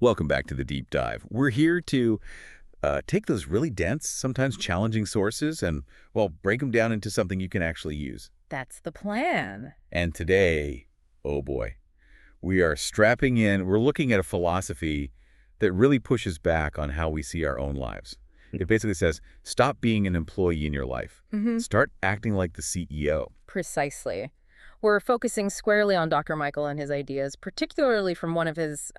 Welcome back to the Deep Dive. We're here to take those really dense, sometimes challenging sources and, well, break them down into something you can actually use. That's the plan. And today, oh boy, we are strapping in. We're looking at a philosophy that really pushes back on how we see our own lives. It basically says, stop being an employee in your life. Start acting like the CEO. Precisely. We're focusing squarely on Dr. Michael and his ideas, particularly from one of his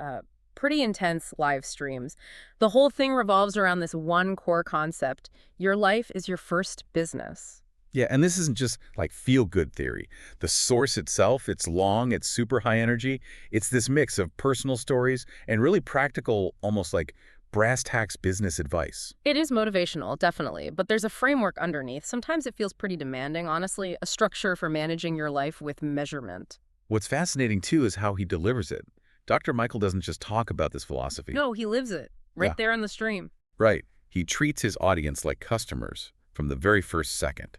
pretty intense live streams. The whole thing revolves around this one core concept. Your life is your first business. Yeah, and this isn't just like feel-good theory. The source itself, it's long, it's super high energy. It's this mix of personal stories and really practical, almost like brass tacks business advice. It is motivational, definitely, but there's a framework underneath. Sometimes it feels pretty demanding, honestly, a structure for managing your life with measurement. What's fascinating, too, is how he delivers it. Dr. Michael doesn't just talk about this philosophy. No, he lives it, right there in the stream. Right. He treats his audience like customers from the very first second.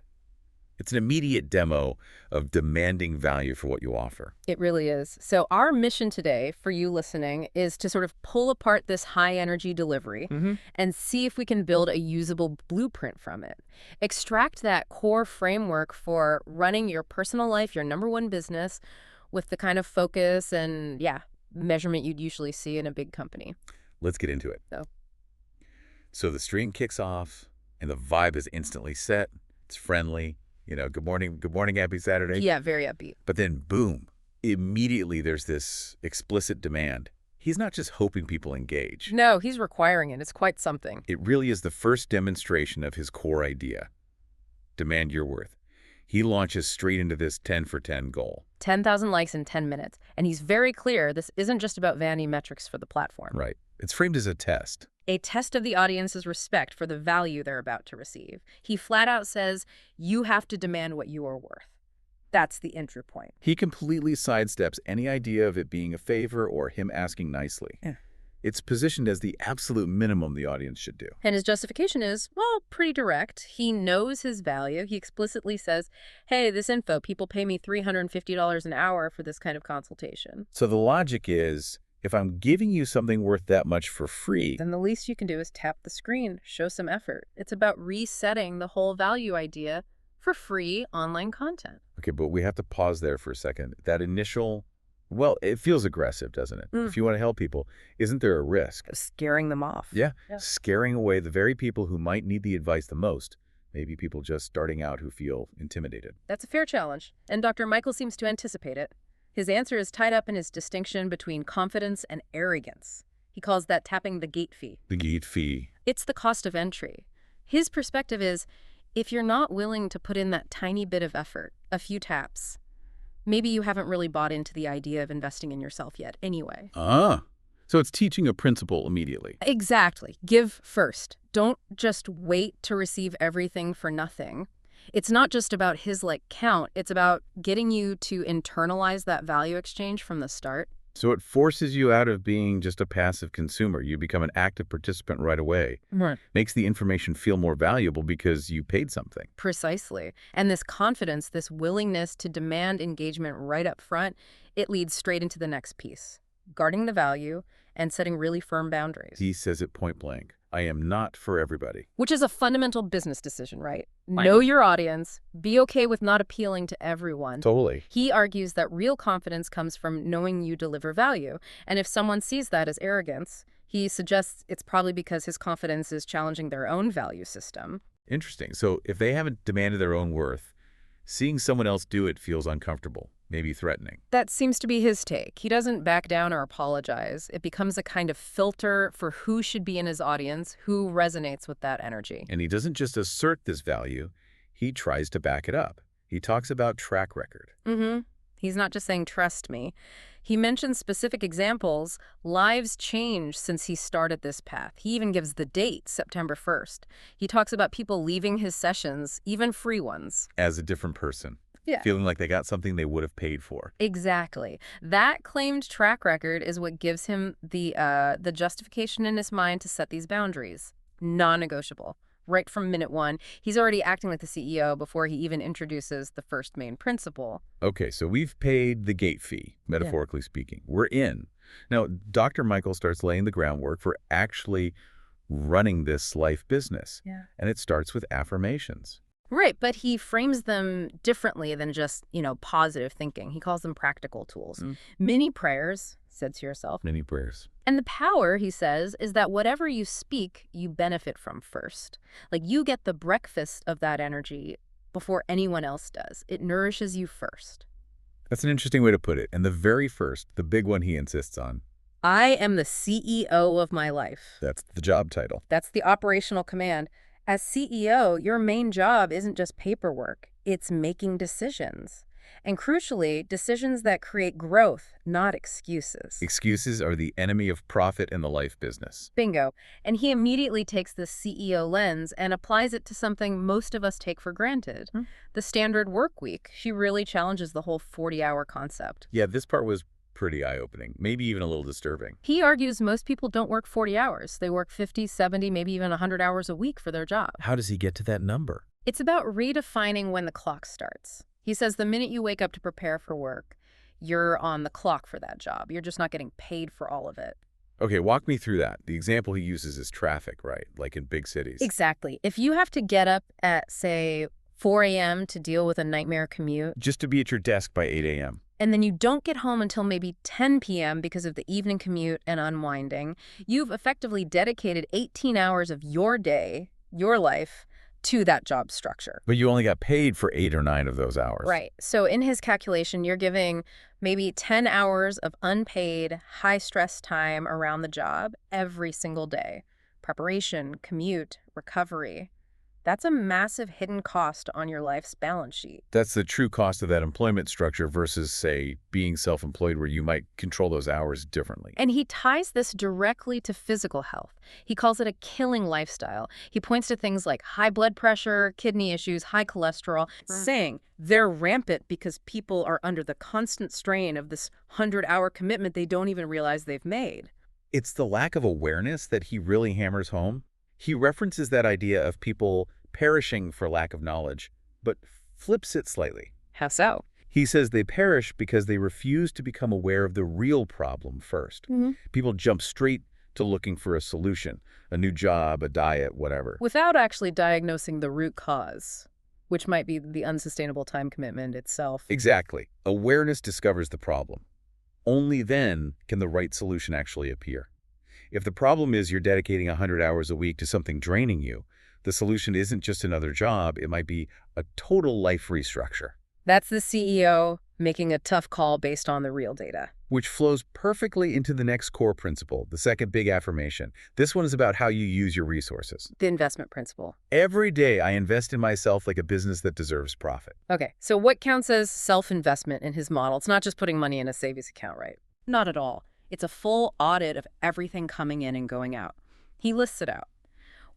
It's an immediate demo of demanding value for what you offer. It really is. So our mission today for you listening is to sort of pull apart this high energy delivery and see if we can build a usable blueprint from it. Extract that core framework for running your personal life, your number one business, with the kind of focus and, measurement you'd usually see in a big company. Let's get into it. So the stream kicks off and the vibe is instantly set. It's friendly. You know, good morning, happy Saturday. Yeah, very upbeat. But then, boom, immediately there's this explicit demand. He's not just hoping people engage. No, he's requiring it. It's quite something. It really is the first demonstration of his core idea. Demand your worth. He launches straight into this 10 for 10 goal. 10,000 likes in 10 minutes. And he's very clear this isn't just about vanity metrics for the platform. Right. It's framed as a test. A test of the audience's respect for the value they're about to receive. He flat out says, you have to demand what you are worth. That's the entry point. He completely sidesteps any idea of it being a favor or him asking nicely. It's positioned as the absolute minimum the audience should do. And his justification is, well, pretty direct. He knows his value. He explicitly says, hey, this info, people pay me $350 an hour for this kind of consultation. So the logic is, if I'm giving you something worth that much for free, then the least you can do is tap the screen, show some effort. It's about resetting the whole value idea for free online content. Okay, but we have to pause there for a second. That initial, well, it feels aggressive, doesn't it? If you want to help people, isn't there a risk? Scaring them off. Yeah, scaring away the very people who might need the advice the most. Maybe people just starting out who feel intimidated. That's a fair challenge, and Dr. Michael seems to anticipate it. His answer is tied up in his distinction between confidence and arrogance. He calls that tapping the gate fee. The gate fee. It's the cost of entry. His perspective is, if you're not willing to put in that tiny bit of effort, a few taps, maybe you haven't really bought into the idea of investing in yourself yet anyway. So it's teaching a principle immediately. Exactly. Give first. Don't just wait to receive everything for nothing. It's not just about his count. It's about getting you to internalize that value exchange from the start. So it forces you out of being just a passive consumer. You become an active participant right away. Right. Makes the information feel more valuable because you paid something. Precisely. And this confidence, this willingness to demand engagement right up front, it leads straight into the next piece. Guarding the value and setting really firm boundaries. He says it point blank. I am not for everybody. Which is a fundamental business decision, right? Know your audience. Be okay with not appealing to everyone. Totally. He argues that real confidence comes from knowing you deliver value. And if someone sees that as arrogance, he suggests it's probably because his confidence is challenging their own value system. Interesting. So if they haven't demanded their own worth, seeing someone else do it feels uncomfortable, maybe threatening. That seems to be his take. He doesn't back down or apologize. It becomes a kind of filter for who should be in his audience, who resonates with that energy. And he doesn't just assert this value, he tries to back it up. He talks about track record. He's not just saying, trust me. He mentions specific examples. Lives changed since he started this path. He even gives the date, September 1st. He talks about people leaving his sessions, even free ones. As a different person. Yeah. Feeling like they got something they would have paid for. Exactly. That claimed track record is what gives him the justification in his mind to set these boundaries. Non-negotiable. Right from minute one, he's already acting like the CEO before he even introduces the first main principle. Okay, so we've paid the gate fee, metaphorically speaking. We're in. Now, Dr. Michael starts laying the groundwork for actually running this life business, Yeah. and it starts with affirmations. Right, but he frames them differently than just, positive thinking. He calls them practical tools. Mm. Mini prayers, said to yourself. Many prayers. And the power, he says, is that whatever you speak, you benefit from first. Like you get the breakfast of that energy before anyone else does. It nourishes you first. That's an interesting way to put it. And the very first, the big one he insists on, I am the CEO of my life. that's the job title. That's the operational command. As CEO, your main job isn't just paperwork. It's making decisions. And crucially, decisions that create growth, not excuses. Excuses are the enemy of profit in the life business. Bingo. And he immediately takes this CEO lens and applies it to something most of us take for granted. The standard work week. She really challenges the whole 40-hour concept. Yeah, this part was pretty eye-opening, maybe even a little disturbing. He argues most people don't work 40 hours. They work 50, 70, maybe even 100 hours a week for their job. How does he get to that number? It's about redefining when the clock starts. He says the minute you wake up to prepare for work, you're on the clock for that job. You're just not getting paid for all of it. Okay, walk me through that. The example he uses is traffic, right? Like in big cities. Exactly. If you have to get up at, say, 4 a.m. to deal with a nightmare commute, Just to be at your desk by 8 a.m. and then you don't get home until maybe 10 p.m. because of the evening commute and unwinding, you've effectively dedicated 18 hours of your day, your life, to that job structure. But you only got paid for 8 or 9 of those hours. Right. So in his calculation, you're giving maybe 10 hours of unpaid, high-stress time around the job every single day. Preparation, commute, recovery. That's a massive hidden cost on your life's balance sheet. That's the true cost of that employment structure versus, say, being self-employed where you might control those hours differently. And he ties this directly to physical health. He calls it a killing lifestyle. He points to things like high blood pressure, kidney issues, high cholesterol, saying they're rampant because people are under the constant strain of this 100-hour commitment they don't even realize they've made. It's the lack of awareness that he really hammers home. He references that idea of people perishing for lack of knowledge, but flips it slightly. How so? He says they perish because they refuse to become aware of the real problem first. People jump straight to looking for a solution, a new job, a diet, whatever. Without actually diagnosing the root cause, which might be the unsustainable time commitment itself. Exactly. Awareness discovers the problem. Only then can the right solution actually appear. If the problem is you're dedicating 100 hours a week to something draining you, the solution isn't just another job, it might be a total life restructure. That's the CEO making a tough call based on the real data. Which flows perfectly into the next core principle, the second big affirmation. This one is about how you use your resources. The investment principle. Every day I invest in myself like a business that deserves profit. Okay, so what counts as self-investment in his model? It's not just putting money in a savings account, right? Not at all. It's a full audit of everything coming in and going out. He lists it out.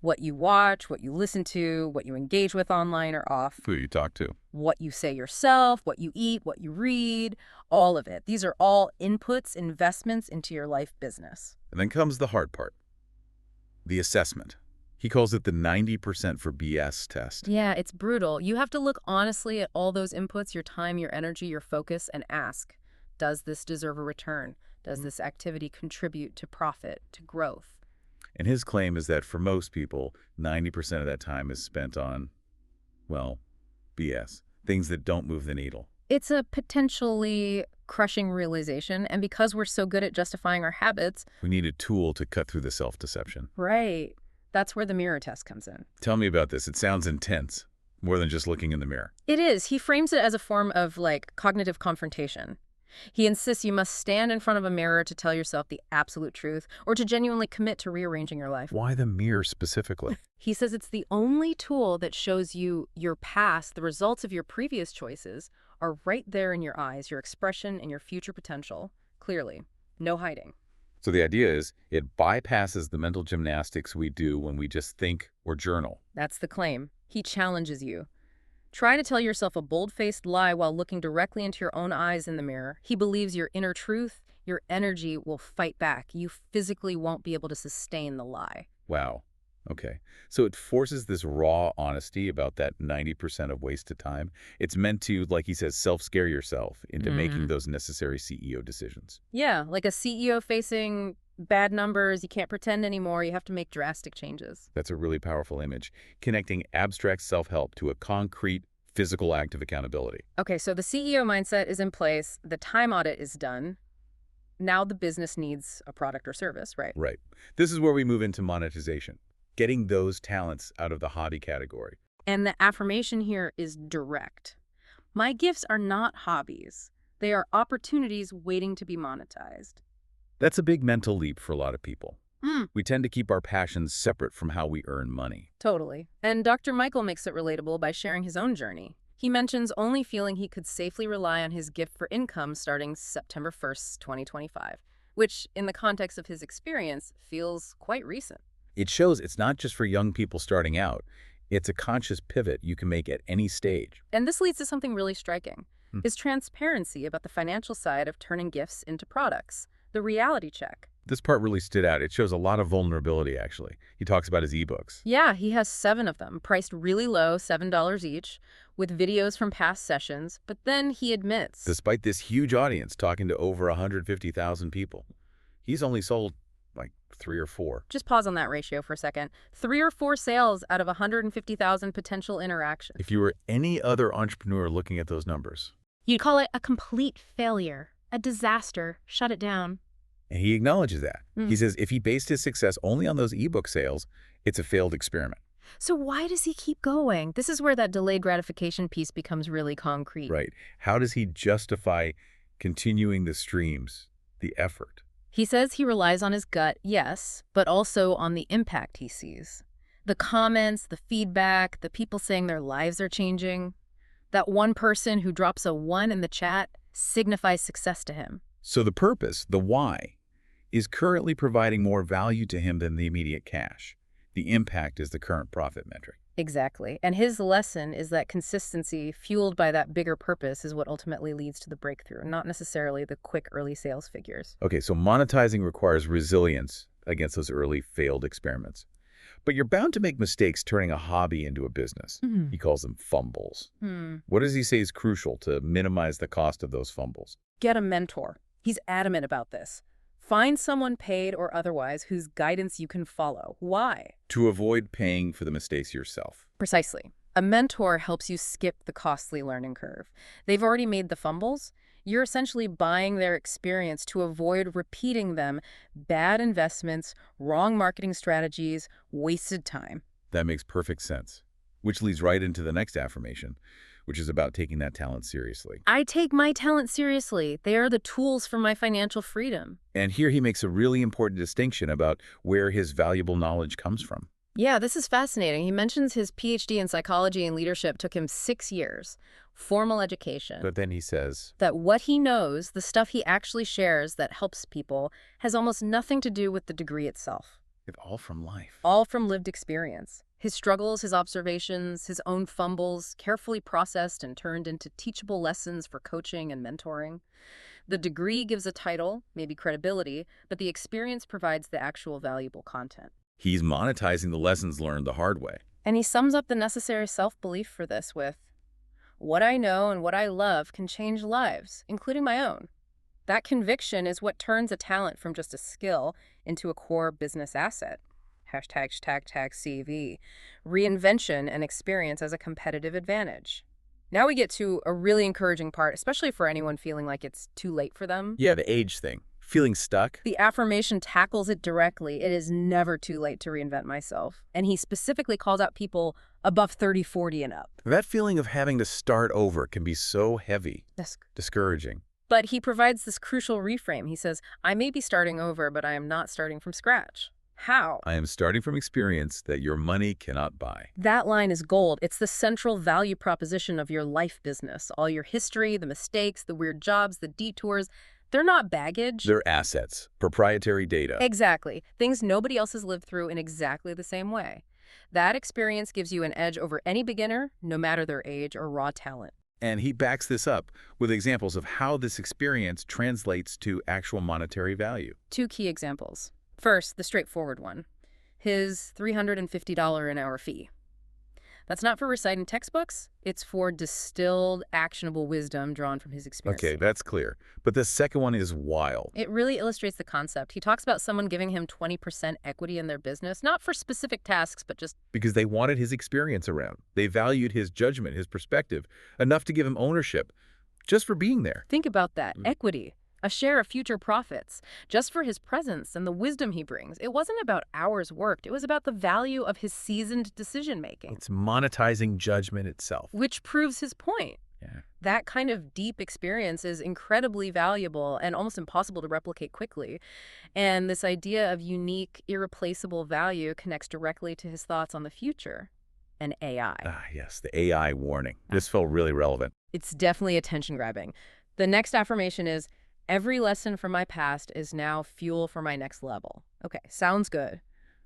What you watch, what you listen to, what you engage with online or off. Who you talk to. What you say yourself, what you eat, what you read, all of it. These are all inputs, investments into your life business. And then comes the hard part. The assessment. He calls it the 90% for BS test. Yeah, it's brutal. You have to look honestly at all those inputs, your time, your energy, your focus, and ask, does this deserve a return? Does this activity contribute to profit, to growth? And his claim is that for most people, 90% of that time is spent on, well, BS, things that don't move the needle. It's a potentially crushing realization, and because we're so good at justifying our habits... We need a tool to cut through the self-deception. Right. That's where the mirror test comes in. Tell me about this. It sounds intense, more than just looking in the mirror. It is. He frames it as a form of, cognitive confrontation. He insists you must stand in front of a mirror to tell yourself the absolute truth or to genuinely commit to rearranging your life. Why the mirror specifically? He says it's the only tool that shows you your past, the results of your previous choices are right there in your eyes, your expression and your future potential. Clearly. No hiding. So the idea is it bypasses the mental gymnastics we do when we just think or journal. That's the claim. He challenges you. Try to tell yourself a bold-faced lie while looking directly into your own eyes in the mirror. He believes your inner truth, your energy will fight back. You physically won't be able to sustain the lie. Wow. Okay. So it forces this raw honesty about that 90% of wasted time. It's meant to, like he says, self-scare yourself into making Mm. those necessary CEO decisions. Yeah, like a CEO facing bad numbers, you can't pretend anymore, you have to make drastic changes. That's a really powerful image, connecting abstract self-help to a concrete physical act of accountability. Okay, so the CEO mindset is in place, the time audit is done. Now the business needs a product or service, right? Right. This is where we move into monetization, getting those talents out of the hobby category. And the affirmation here is direct. My gifts are not hobbies. They are opportunities waiting to be monetized. That's a big mental leap for a lot of people. Mm. We tend to keep our passions separate from how we earn money. Totally. And Dr. Michael makes it relatable by sharing his own journey. He mentions only feeling he could safely rely on his gift for income starting September 1st, 2025, which, in the context of his experience, feels quite recent. It shows it's not just for young people starting out. It's a conscious pivot you can make at any stage. And this leads to something really striking. Hmm. His transparency about the financial side of turning gifts into products. The reality check. This part really stood out. It shows a lot of vulnerability, actually. He talks about his ebooks. Yeah, he has 7 of them, priced really low, $7 each, with videos from past sessions. But then he admits, Despite this huge audience talking to over 150,000 people, he's only sold like 3 or 4. just pause on that ratio for a second, 3 or 4 sales out of 150,000 potential interactions. If you were any other entrepreneur looking at those numbers, You'd call it a complete failure, a disaster, shut it down. and he acknowledges that. Mm. He says if he based his success only on those ebook sales, it's a failed experiment. So why does he keep going? This is where that delayed gratification piece becomes really concrete. Right. How does he justify continuing the streams, the effort? He says he relies on his gut, yes, but also on the impact he sees. The comments, the feedback, the people saying their lives are changing. That one person who drops a 1 in the chat signifies success to him. So the purpose, the why, is currently providing more value to him than the immediate cash. The impact is the current profit metric. Exactly. And his lesson is that consistency, fueled by that bigger purpose, is what ultimately leads to the breakthrough, not necessarily the quick early sales figures. Okay, so monetizing requires resilience against those early failed experiments. But you're bound to make mistakes turning a hobby into a business. Hmm. He calls them fumbles. What does he say is crucial to minimize the cost of those fumbles? Get a mentor. He's adamant about this. Find someone paid or otherwise whose guidance you can follow. Why? To avoid paying for the mistakes yourself. Precisely. A mentor helps you skip the costly learning curve. They've already made the fumbles. You're essentially buying their experience to avoid repeating them. Bad investments, wrong marketing strategies, wasted time. That makes perfect sense. Which leads right into the next affirmation, which is about taking that talent seriously. I take my talent seriously. They are the tools for my financial freedom. And here he makes a really important distinction about where his valuable knowledge comes from. Yeah, this is fascinating. He mentions his PhD in psychology and leadership took him 6 years, formal education. But then he says, That what he knows, the stuff he actually shares that helps people, has almost nothing to do with the degree itself. it's all from life. All from lived experience. His struggles, his observations, his own fumbles, carefully processed and turned into teachable lessons for coaching and mentoring. The degree gives a title, maybe credibility, but the experience provides the actual valuable content. He's monetizing the lessons learned the hard way. And he sums up the necessary self-belief for this with, what I know and what I love can change lives, including my own. That conviction is what turns a talent from just a skill into a core business asset. #CV. Reinvention and experience as a competitive advantage. Now we get to a really encouraging part, especially for anyone feeling like it's too late for them. Yeah, the age thing. Feeling stuck? The affirmation tackles it directly. It is never too late to reinvent myself. And he specifically calls out people above 30, 40 and up. That feeling of having to start over can be so heavy, discouraging. But he provides this crucial reframe. He says, I may be starting over, but I am not starting from scratch. How? I am starting from experience that your money cannot buy. That line is gold. It's the central value proposition of your life business. All your history, the mistakes, the weird jobs, the detours, they're not baggage. They're assets, proprietary data. Exactly. Things nobody else has lived through in exactly the same way. That experience gives you an edge over any beginner, no matter their age or raw talent. And he backs this up with examples of how this experience translates to actual monetary value. 2 key examples. First, the straightforward one. his $350 an hour fee. That's not for reciting textbooks. It's for distilled, actionable wisdom drawn from his experience. Okay, that's clear. But the second one is wild. It really illustrates the concept. He talks about someone giving him 20% equity in their business, not for specific tasks, but just Because they wanted his experience around. They valued his judgment, his perspective, enough to give him ownership just for being there. think about that. Equity. A share of future profits, just for his presence and the wisdom he brings. It wasn't about hours worked. It was about the value of his seasoned decision-making, It's monetizing judgment itself. which proves his point. Yeah. That kind of deep experience is incredibly valuable and almost impossible to replicate quickly. And this idea of unique, irreplaceable value connects directly to his thoughts on the future and AI. Ah, yes, the AI warning. This felt really relevant. It's definitely attention-grabbing. The next affirmation is, every lesson from my past is now fuel for my next level. Okay, sounds good.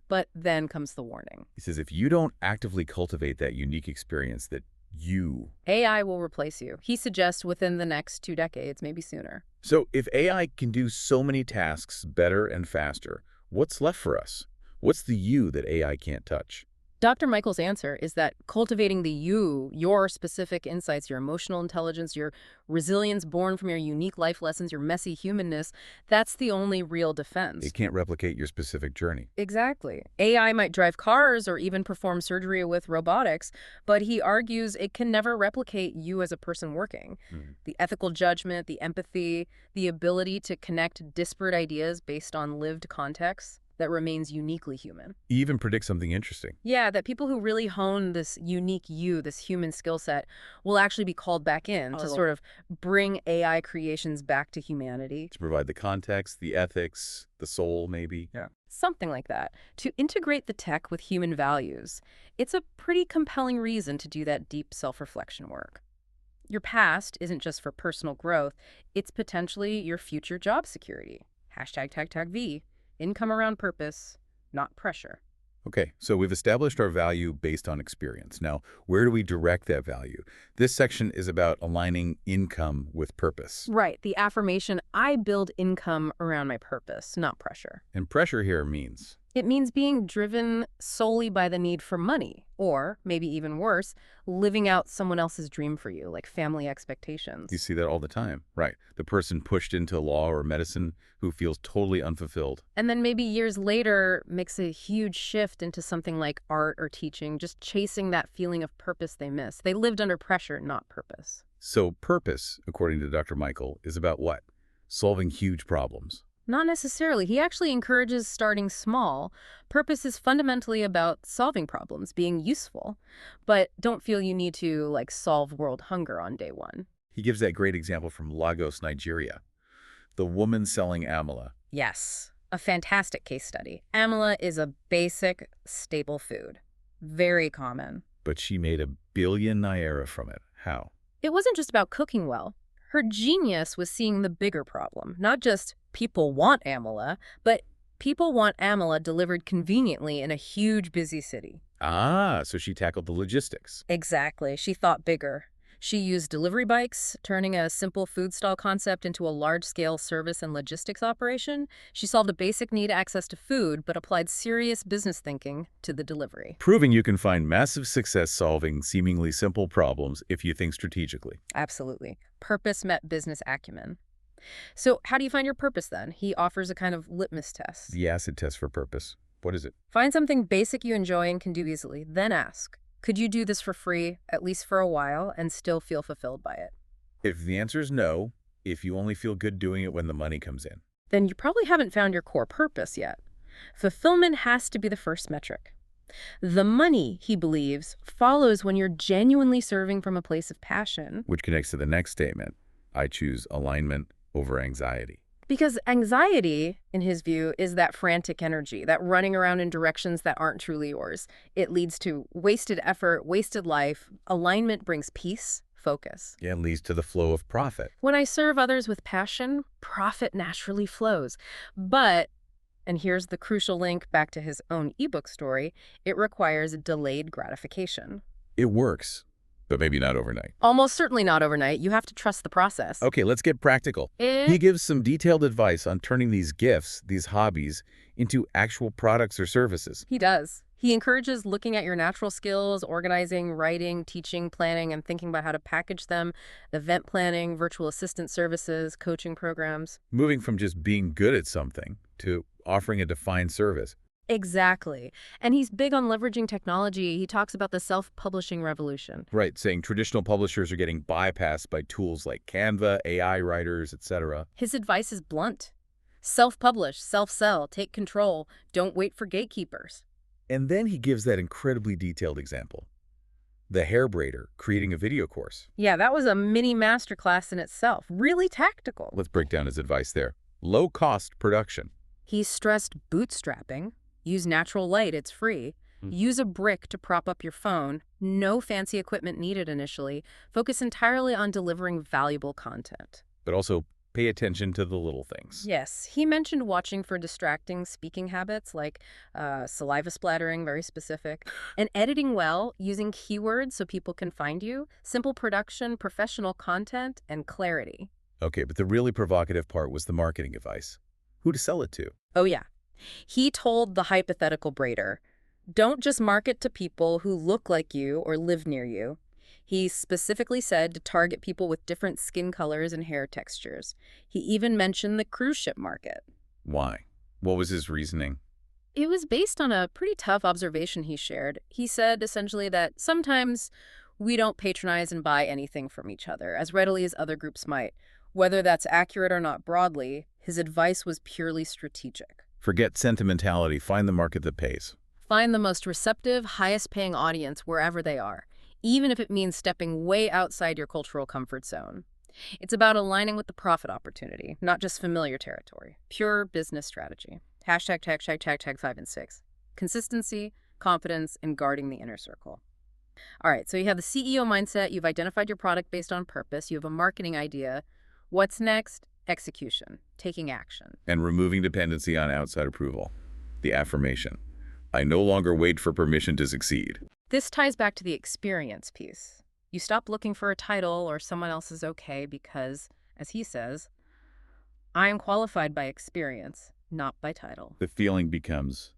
But then comes the warning. He says if you don't actively cultivate that unique experience that you... AI will replace you. He suggests within the next 2 decades, maybe sooner. So if AI can do so many tasks better and faster, what's left for us? What's the you that AI can't touch? Dr. Michael's answer is that cultivating the you, your specific insights, your emotional intelligence, your resilience born from your unique life lessons, your messy humanness, that's the only real defense. It can't replicate your specific journey. Exactly. AI might drive cars or even perform surgery with robotics, but he argues it can never replicate you as a person working. The ethical judgment, the empathy, the ability to connect disparate ideas based on lived contexts that remains uniquely human. Even predict something interesting. Yeah, that people who really hone this unique you, this human skill set, will actually be called back in to sort of bring AI creations back to humanity. To provide the context, the ethics, the soul, maybe. Yeah. Something like that. To integrate the tech with human values. It's a pretty compelling reason to do that deep self-reflection work. Your past isn't just for personal growth, it's potentially your future job security. #V. Income around purpose, not pressure. Okay, so we've established our value based on experience. Now, where do we direct that value? This section is about aligning income with purpose. Right, the affirmation, I build income around my purpose, not pressure. And pressure here means... It means being driven solely by the need for money, or, maybe even worse, living out someone else's dream for you, like family expectations. You see that all the time. Right. The person pushed into law or medicine who feels totally unfulfilled. And then maybe years later makes a huge shift into something like art or teaching, just chasing that feeling of purpose they miss. They lived under pressure, not purpose. So purpose, according to Dr. Michael, is about what? Solving huge problems. Not necessarily. He actually encourages starting small. Purpose is fundamentally about solving problems, being useful. But don't feel you need to, like, solve world hunger on day one. He gives that great example from Lagos, Nigeria. The woman selling amala. Yes, a fantastic case study. Amala is a basic, staple food. Very common. But she made $1 billion naira from it. How? It wasn't just about cooking well. Her genius was seeing the bigger problem. Not just people want amala, but people want amala delivered conveniently in a huge, busy city. Ah, so she tackled the logistics. Exactly. She thought bigger. She used delivery bikes, turning a simple food stall concept into a large-scale service and logistics operation. She solved a basic need, access to food, but applied serious business thinking to the delivery. Proving you can find massive success solving seemingly simple problems if you think strategically. Absolutely. Purpose met business acumen. So how do you find your purpose then? He offers a kind of litmus test. The acid test for purpose. What is it? Find something basic you enjoy and can do easily. Then ask, could you do this for free, at least for a while, and still feel fulfilled by it? If the answer is no, if you only feel good doing it when the money comes in. Then you probably haven't found your core purpose yet. Fulfillment has to be the first metric. The money, he believes, follows when you're genuinely serving from a place of passion. Which connects to the next statement. I choose alignment over anxiety. Because anxiety, in his view, is that frantic energy, that running around in directions that aren't truly yours. It leads to wasted effort, wasted life. Alignment brings peace, focus. Yeah, it leads to the flow of profit. When I serve others with passion, profit naturally flows. But, and here's the crucial link back to his own ebook story, it requires delayed gratification. It works, but maybe not overnight. Almost certainly not overnight. You have to trust the process. Okay, let's get practical. He gives some detailed advice on turning these gifts, these hobbies, into actual products or services. He does. He encourages looking at your natural skills, organizing, writing, teaching, planning, and thinking about how to package them, event planning, virtual assistant services, coaching programs. Moving from just being good at something to offering a defined service. Exactly. And he's big on leveraging technology. He talks about the self-publishing revolution. Right, saying traditional publishers are getting bypassed by tools like Canva, AI writers, etc. His advice is blunt. Self-publish, self-sell, take control. Don't wait for gatekeepers. And then he gives that incredibly detailed example. The hair braider creating a video course. Yeah, that was a mini masterclass in itself. Really tactical. Let's break down his advice there. Low-cost production. He stressed bootstrapping. Use natural light, it's free. Use a brick to prop up your phone. No fancy equipment needed initially. Focus entirely on delivering valuable content. But also pay attention to the little things. Yes, he mentioned watching for distracting speaking habits like saliva splattering, very specific, and editing well, using keywords so people can find you, simple production, professional content, and clarity. Okay, but the really provocative part was the marketing advice. Who to sell it to? Oh yeah. He told the hypothetical braider, don't just market to people who look like you or live near you. He specifically said to target people with different skin colors and hair textures. He even mentioned the cruise ship market. Why? What was his reasoning? It was based on a pretty tough observation he shared. He said essentially that sometimes we don't patronize and buy anything from each other as readily as other groups might. Whether that's accurate or not broadly, his advice was purely strategic. Forget sentimentality, find the market that pays. Find the most receptive, highest-paying audience wherever they are, even if it means stepping way outside your cultural comfort zone. It's about aligning with the profit opportunity, not just familiar territory. Pure business strategy. #####5 and 6. Consistency, confidence, and guarding the inner circle. All right, so you have the CEO mindset. You've identified your product based on purpose. You have a marketing idea. What's next? Execution, taking action. And removing dependency on outside approval. The affirmation. I no longer wait for permission to succeed. This ties back to the experience piece. You stop looking for a title or someone else's okay because, as he says, I am qualified by experience, not by title. The feeling becomes,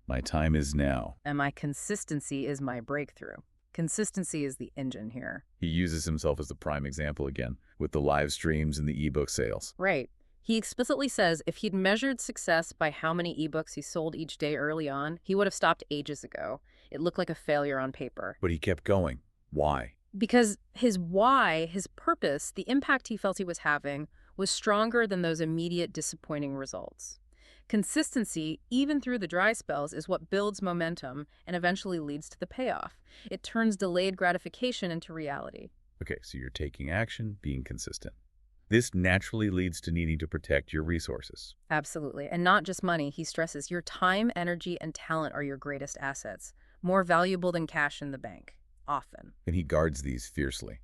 my time is now. And my consistency is my breakthrough. Consistency is the engine here. He uses himself as the prime example again, with the live streams and the ebook sales. Right. He explicitly says if he'd measured success by how many ebooks he sold each day early on, he would have stopped ages ago. It looked like a failure on paper. But he kept going. Why? Because his why, his purpose, the impact he felt he was having, was stronger than those immediate disappointing results. Consistency, even through the dry spells, is what builds momentum and eventually leads to the payoff. It turns delayed gratification into reality. Okay, so you're taking action, being consistent. This naturally leads to needing to protect your resources. Absolutely. And not just money. He stresses your time, energy, and talent are your greatest assets, more valuable than cash in the bank, often. And he guards these fiercely.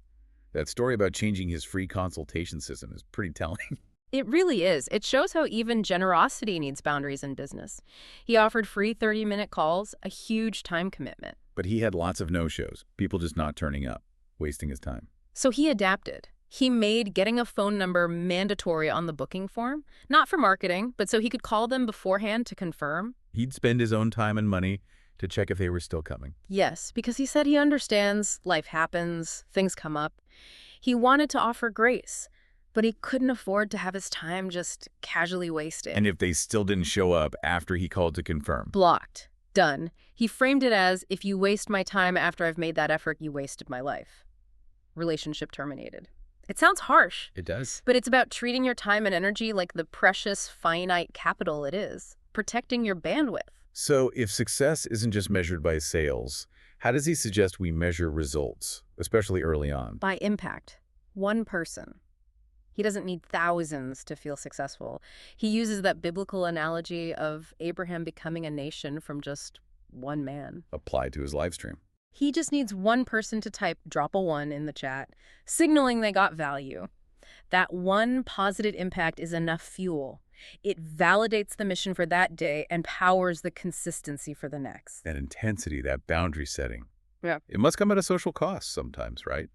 That story about changing his free consultation system is pretty telling. It really is. It shows how even generosity needs boundaries in business. He offered free 30-minute calls, a huge time commitment. But he had lots of no-shows, people just not turning up, wasting his time. So he adapted. He made getting a phone number mandatory on the booking form, not for marketing, but so he could call them beforehand to confirm. He'd spend his own time and money to check if they were still coming. Yes, because he said he understands life happens, things come up. He wanted to offer grace, but he couldn't afford to have his time just casually wasted. And if they still didn't show up after he called to confirm? Blocked. Done. He framed it as, if you waste my time after I've made that effort, you wasted my life. Relationship terminated. It sounds harsh. It does. But it's about treating your time and energy like the precious, finite capital it is. Protecting your bandwidth. So if success isn't just measured by sales, how does he suggest we measure results, especially early on? By impact. One person. He doesn't need thousands to feel successful. He uses that biblical analogy of Abraham becoming a nation from just one man. Applied to his live stream. He just needs one person to type drop a 1 in the chat, signaling they got value. That one positive impact is enough fuel. It validates the mission for that day and powers the consistency for the next. That intensity, that boundary setting. Yeah. It must come at a social cost sometimes, right?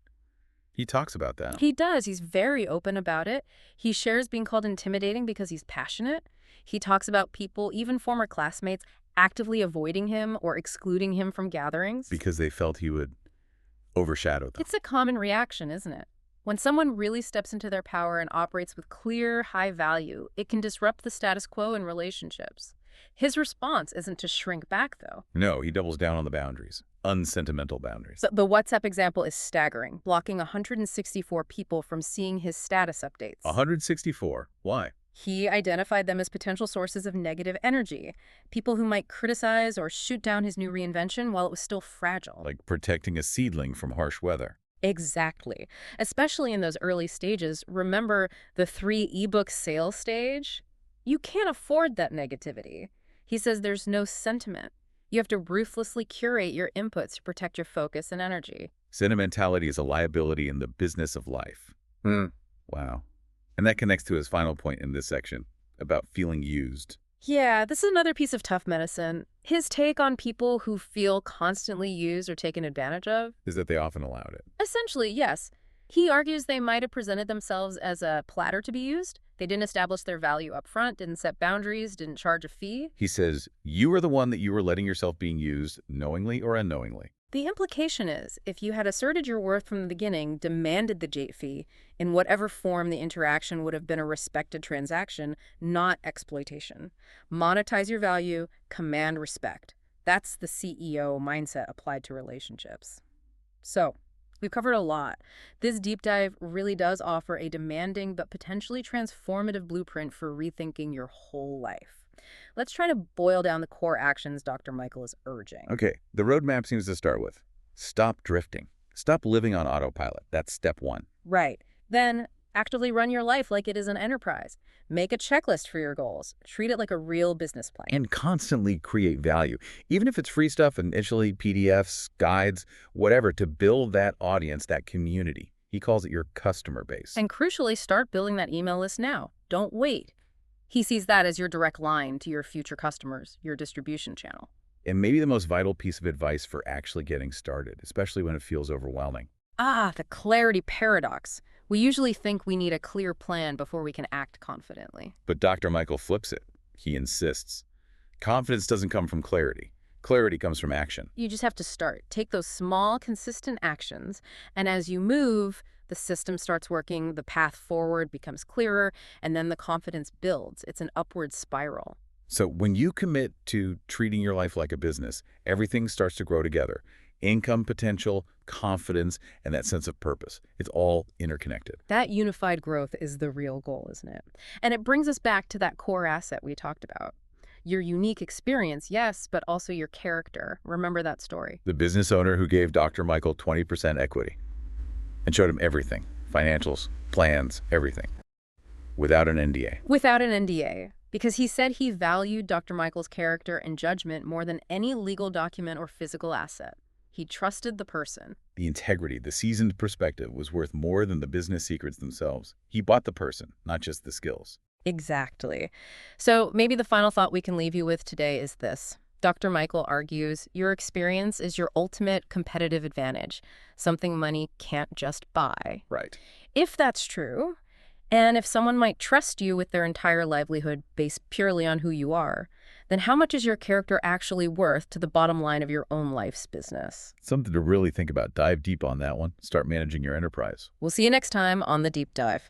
He talks about that. He does. He's very open about it. He shares being called intimidating because he's passionate. He talks about people, even former classmates, actively avoiding him or excluding him from gatherings. Because they felt he would overshadow them. It's a common reaction, isn't it? When someone really steps into their power and operates with clear, high value, it can disrupt the status quo in relationships. His response isn't to shrink back, though. No, he doubles down on the boundaries. Unsentimental boundaries. The WhatsApp example is staggering, blocking 164 people from seeing his status updates. 164. Why? He identified them as potential sources of negative energy, people who might criticize or shoot down his new reinvention while it was still fragile. Like protecting a seedling from harsh weather. Exactly. Especially in those early stages. Remember the 3 ebook sales stage? You can't afford that negativity. He says there's no sentiment. You have to ruthlessly curate your inputs to protect your focus and energy. Sentimentality is a liability in the business of life. Wow. And that connects to his final point in this section about feeling used. Yeah, this is another piece of tough medicine. His take on people who feel constantly used or taken advantage of. Is that they often allowed it. Essentially, yes. He argues they might have presented themselves as a platter to be used. They didn't establish their value up front, didn't set boundaries, didn't charge a fee. He says, you are the one that you were letting yourself being used, knowingly or unknowingly. The implication is, if you had asserted your worth from the beginning, demanded the jate fee, in whatever form the interaction would have been a respected transaction, not exploitation. Monetize your value, command respect. That's the CEO mindset applied to relationships. So, we've covered a lot. This deep dive really does offer a demanding but potentially transformative blueprint for rethinking your whole life. Let's try to boil down the core actions Dr. Michael is urging. Okay, the roadmap seems to start with stop drifting. Stop living on autopilot. That's step 1. Right. Then, actively run your life like it is an enterprise. Make a checklist for your goals. Treat it like a real business plan. And constantly create value, even if it's free stuff, initially PDFs, guides, whatever, to build that audience, that community. He calls it your customer base. And crucially, start building that email list now. Don't wait. He sees that as your direct line to your future customers, your distribution channel. And maybe the most vital piece of advice for actually getting started, especially when it feels overwhelming. The clarity paradox. We usually think we need a clear plan before we can act confidently. But Dr. Michael flips it. He insists. Confidence doesn't come from clarity. Clarity comes from action. You just have to start. Take those small, consistent actions, and as you move, the system starts working, the path forward becomes clearer, and then the confidence builds. It's an upward spiral. So when you commit to treating your life like a business, everything starts to grow together. Income potential, confidence, and that sense of purpose. It's all interconnected. That unified growth is the real goal, isn't it? And it brings us back to that core asset we talked about. Your unique experience, yes, but also your character. Remember that story. The business owner who gave Dr. Michael 20% equity and showed him everything, financials, plans, everything, without an NDA. Without an NDA, because he said he valued Dr. Michael's character and judgment more than any legal document or physical asset. He trusted the person. The integrity, the seasoned perspective was worth more than the business secrets themselves. He bought the person, not just the skills. Exactly. So maybe the final thought we can leave you with today is this. Dr. Michael argues your experience is your ultimate competitive advantage, something money can't just buy. Right. If that's true, and if someone might trust you with their entire livelihood based purely on who you are, then how much is your character actually worth to the bottom line of your own life's business? Something to really think about. Dive deep on that one. Start managing your enterprise. We'll see you next time on The Deep Dive.